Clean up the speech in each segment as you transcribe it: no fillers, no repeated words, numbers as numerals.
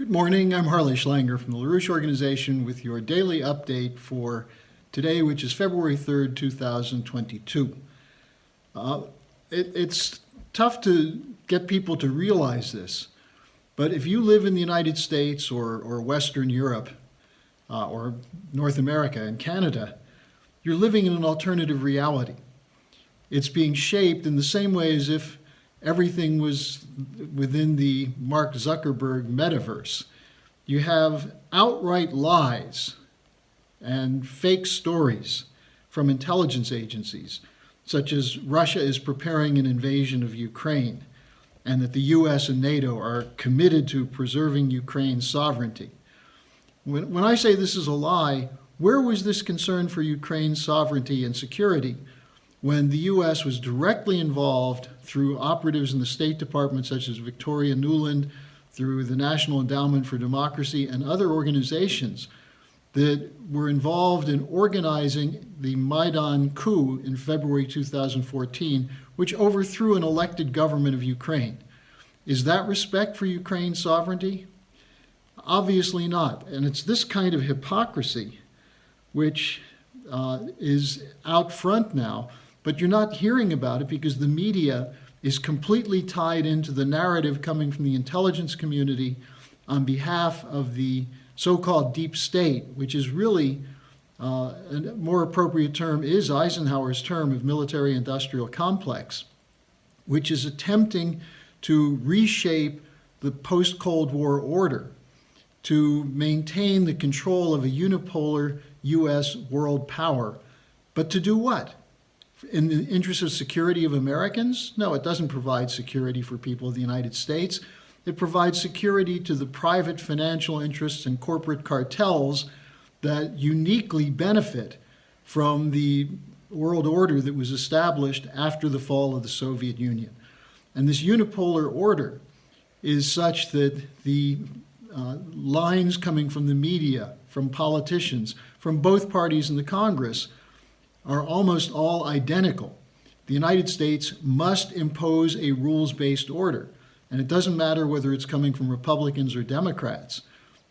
Good morning, I'm Harley Schlanger from the LaRouche Organization with your daily update for today, which is February 3rd, 2022. It's tough to get people to realize this, but if you live in the United States or Western Europe or North America and Canada, you're living in an alternative reality. It's being shaped in the same way as if everything was within the Mark Zuckerberg metaverse. You have outright lies and fake stories from intelligence agencies, such as Russia is preparing an invasion of Ukraine and that the US and NATO are committed to preserving Ukraine's sovereignty. When I say this is a lie, where was this concern for Ukraine's sovereignty and security when the U.S. was directly involved through operatives in the State Department such as Victoria Nuland, through the National Endowment for Democracy and other organizations that were involved in organizing the Maidan coup in February 2014, which overthrew an elected government of Ukraine? Is that respect for Ukraine's sovereignty? Obviously not. And it's this kind of hypocrisy which is out front now, but you're not hearing about it because the media is completely tied into the narrative coming from the intelligence community on behalf of the so-called deep state, which is really, a more appropriate term is Eisenhower's term of military-industrial complex, which is attempting to reshape the post-Cold War order to maintain the control of a unipolar U.S. world power. But to do what? In the interest of security of Americans? No, it doesn't provide security for people of the United States. It provides security to the private financial interests and corporate cartels that uniquely benefit from the world order that was established after the fall of the Soviet Union. And this unipolar order is such that the lines coming from the media, from politicians, from both parties in the Congress are almost all identical. The United States must impose a rules-based order, and it doesn't matter whether it's coming from Republicans or Democrats,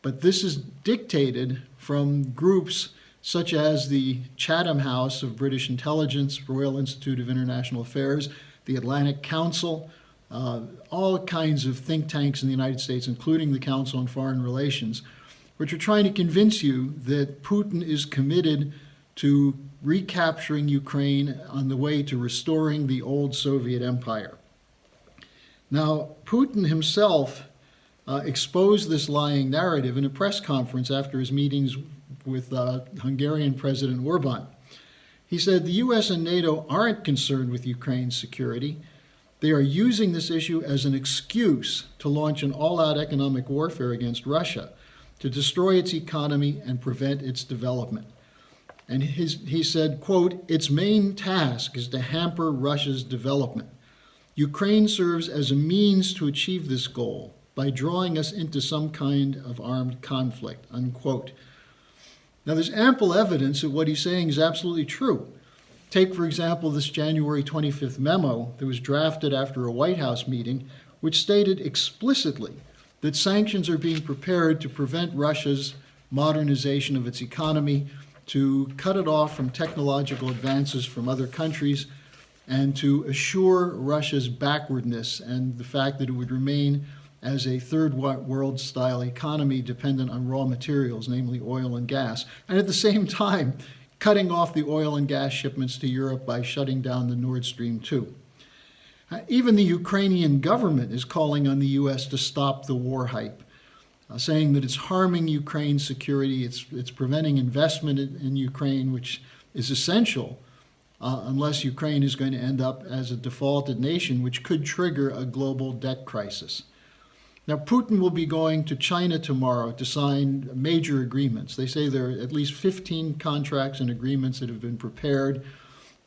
but this is dictated from groups such as the Chatham House of British Intelligence, Royal Institute of International Affairs, the Atlantic Council, all kinds of think tanks in the United States, including the Council on Foreign Relations, which are trying to convince you that Putin is committed to recapturing Ukraine on the way to restoring the old Soviet empire. Now, Putin himself exposed this lying narrative in a press conference after his meetings with Hungarian President Orban. He said the US and NATO aren't concerned with Ukraine's security. They are using this issue as an excuse to launch an all-out economic warfare against Russia, to destroy its economy and prevent its development. And he said, quote, "Its main task is to hamper Russia's development. Ukraine serves as a means to achieve this goal by drawing us into some kind of armed conflict," unquote. Now, there's ample evidence that what he's saying is absolutely true. Take, for example, this January 25th memo that was drafted after a White House meeting, which stated explicitly that sanctions are being prepared to prevent Russia's modernization of its economy, to cut it off from technological advances from other countries, and to assure Russia's backwardness and the fact that it would remain as a third world style economy dependent on raw materials, namely oil and gas, and at the same time cutting off the oil and gas shipments to Europe by shutting down the Nord Stream 2. Even the Ukrainian government is calling on the U.S. to stop the war hype, saying that it's harming Ukraine's security, it's preventing investment in Ukraine, which is essential unless Ukraine is going to end up as a defaulted nation, which could trigger a global debt crisis. Now, Putin will be going to China tomorrow to sign major agreements. They say there are at least 15 contracts and agreements that have been prepared.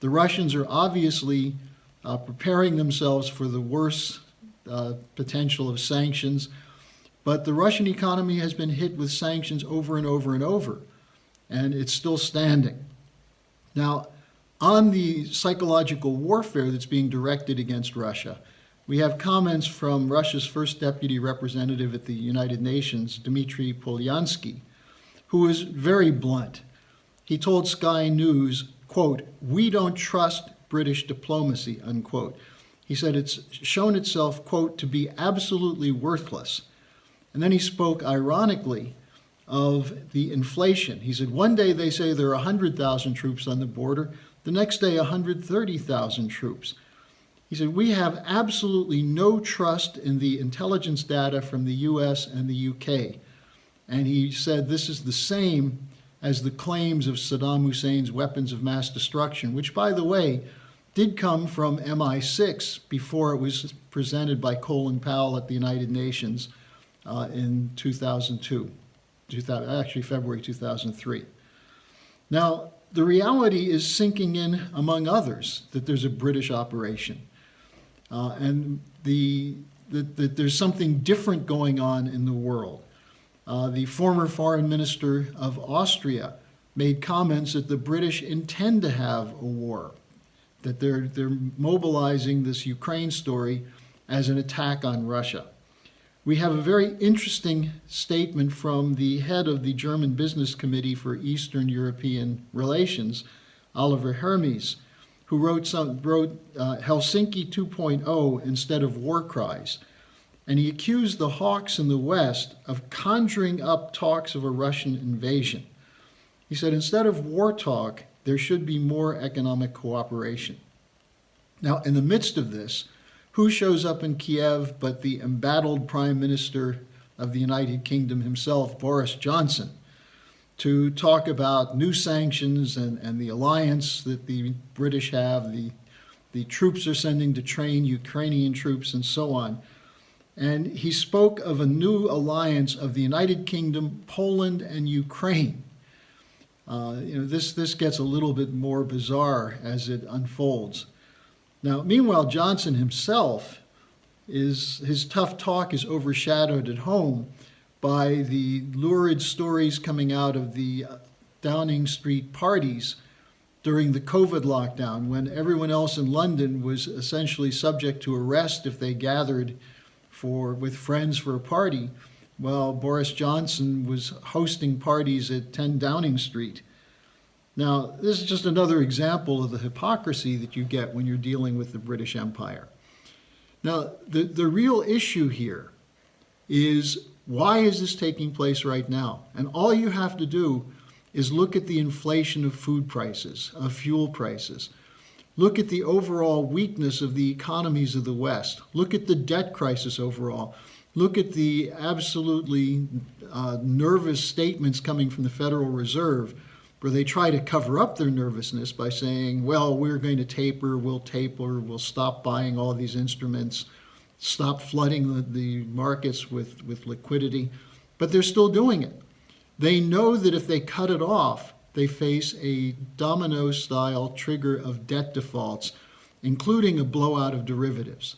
The Russians are obviously preparing themselves for the worst potential of sanctions. But the Russian economy has been hit with sanctions over and over and over, and it's still standing. Now, on the psychological warfare that's being directed against Russia, We have comments from Russia's first deputy representative at the United Nations, Dmitry Polyansky, who was very blunt. He told Sky News, quote, "We don't trust British diplomacy," unquote. He said it's shown itself, quote, to be absolutely worthless. And then he spoke ironically of the inflation. He said, one day they say there are 100,000 troops on the border, the next day 130,000 troops. He said, we have absolutely no trust in the intelligence data from the US and the UK. And he said this is the same as the claims of Saddam Hussein's weapons of mass destruction, which, by the way, did come from MI6 before it was presented by Colin Powell at the United Nations in 2002, actually February 2003. Now, the reality is sinking in, among others, that there's a British operation and that there's something different going on in the world. The former foreign minister of Austria made comments that the British intend to have a war, that they're mobilizing this Ukraine story as an attack on Russia. We have a very interesting statement from the head of the German Business Committee for Eastern European Relations, Oliver Hermes, who wrote Helsinki 2.0 instead of war cries. And he accused the hawks in the West of conjuring up talks of a Russian invasion. He said, instead of war talk, there should be more economic cooperation. Now, in the midst of this, who shows up in Kiev but the embattled Prime Minister of the United Kingdom himself, Boris Johnson, to talk about new sanctions and the alliance that the British have, the troops are sending to train Ukrainian troops and so on. And he spoke of a new alliance of the United Kingdom, Poland, and Ukraine. This gets a little bit more bizarre as it unfolds. Now, meanwhile, Johnson himself, his tough talk is overshadowed at home by the lurid stories coming out of the Downing Street parties during the COVID lockdown, when everyone else in London was essentially subject to arrest if they gathered with friends for a party, while Boris Johnson was hosting parties at 10 Downing Street. Now, this is just another example of the hypocrisy that you get when you're dealing with the British Empire. Now, the real issue here is, why is this taking place right now? And all you have to do is look at the inflation of food prices, of fuel prices. Look at the overall weakness of the economies of the West. Look at the debt crisis overall. Look at the absolutely nervous statements coming from the Federal Reserve, where they try to cover up their nervousness by saying, well, we're going to taper, we'll stop buying all these instruments, stop flooding the markets with liquidity. But they're still doing it. They know that if they cut it off, they face a domino-style trigger of debt defaults, including a blowout of derivatives.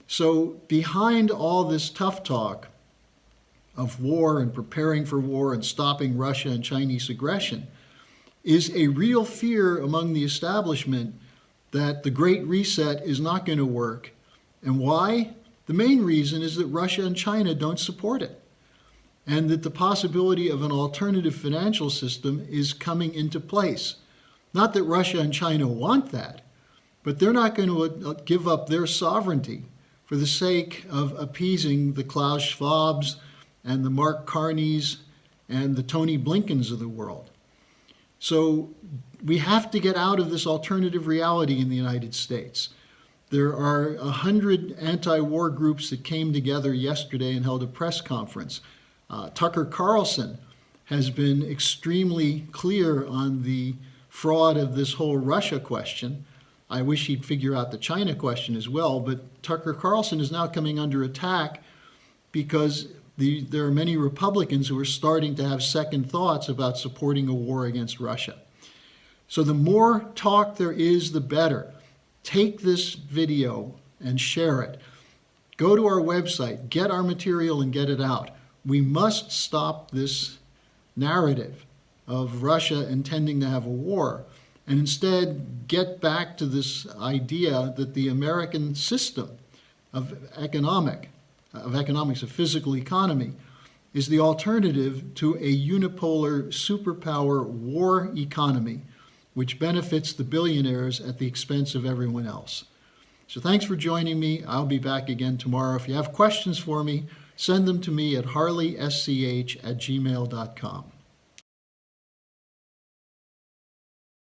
So behind all this tough talk of war and preparing for war and stopping Russia and Chinese aggression is a real fear among the establishment that the Great Reset is not going to work. And why? The main reason is that Russia and China don't support it, and that the possibility of an alternative financial system is coming into place. Not that Russia and China want that, but they're not going to give up their sovereignty for the sake of appeasing the Klaus Schwabs and the Mark Carneys and the Tony Blinkens of the world. So we have to get out of this alternative reality in the United States. There are 100 anti-war groups that came together yesterday and held a press conference. Tucker Carlson has been extremely clear on the fraud of this whole Russia question. I wish he'd figure out the China question as well, but Tucker Carlson is now coming under attack because there are many Republicans who are starting to have second thoughts about supporting a war against Russia. So the more talk there is, the better. Take this video and share it. Go to our website, get our material and get it out. We must stop this narrative of Russia intending to have a war, and instead get back to this idea that the American system, of economics, of physical economy, is the alternative to a unipolar superpower war economy, which benefits the billionaires at the expense of everyone else. So thanks for joining me. I'll be back again tomorrow. If you have questions for me, send them to me at harleysch@gmail.com.